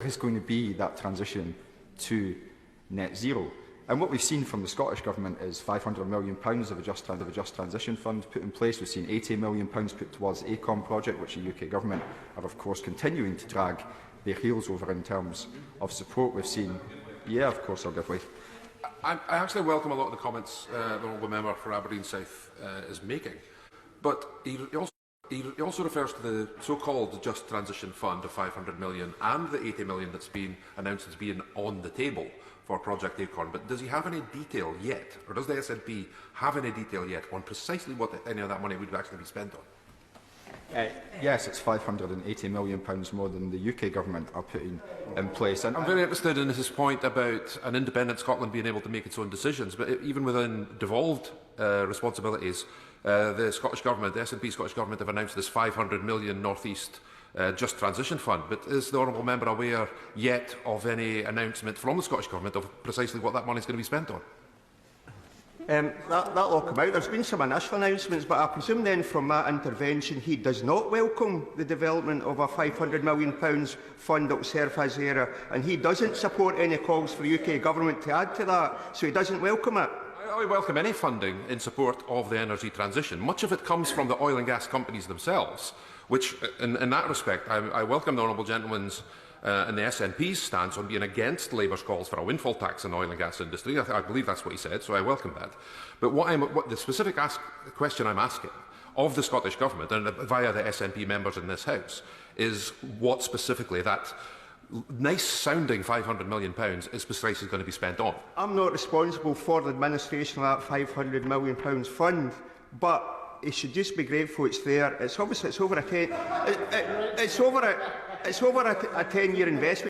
is going to be that transition to net zero. And what we've seen from the Scottish Government is £500 million of a Just Transition Fund put in place. We've seen £80 million put towards the ACOM project, which the UK Government are, of course, continuing to drag their heels over in terms of support. We've seen... Yeah, of course, I'll give way. I actually welcome a lot of the comments the Honourable Member for Aberdeen South is making, but he also refers to the so-called Just Transition Fund of £500 million and the £80 million that's been announced as being on the table for Project Acorn. But does he have any detail yet, or does the SNP have any detail yet on precisely what any of that money would actually be spent on? Yes, it's £580 million more than the UK Government are putting in place. And I'm very interested in his point about an independent Scotland being able to make its own decisions, but even within devolved responsibilities, the Scottish Government, the SNP Scottish Government, have announced this £500 million North East Just Transition Fund. But is the Honourable Member aware yet of any announcement from the Scottish Government of precisely what that money is going to be spent on? That'll all come out. There's been some initial announcements, but I presume then from that intervention he does not welcome the development of a £500 million fund that will serve his area, and he doesn't support any calls for the UK Government to add to that, so he doesn't welcome it. I welcome any funding in support of the energy transition. Much of it comes from the oil and gas companies themselves, which, in that respect, I welcome the Honourable Gentleman's and the SNP's stance on being against Labour's calls for a windfall tax in the oil and gas industry. I believe that's what he said, so I welcome that. But what the specific question I'm asking of the Scottish Government, and via the SNP members in this House, is what specifically that nice-sounding £500 million is precisely going to be spent on. I'm not responsible for the administration of that £500 million fund, but he should just be grateful it's there. It's obviously over a 10-year investment.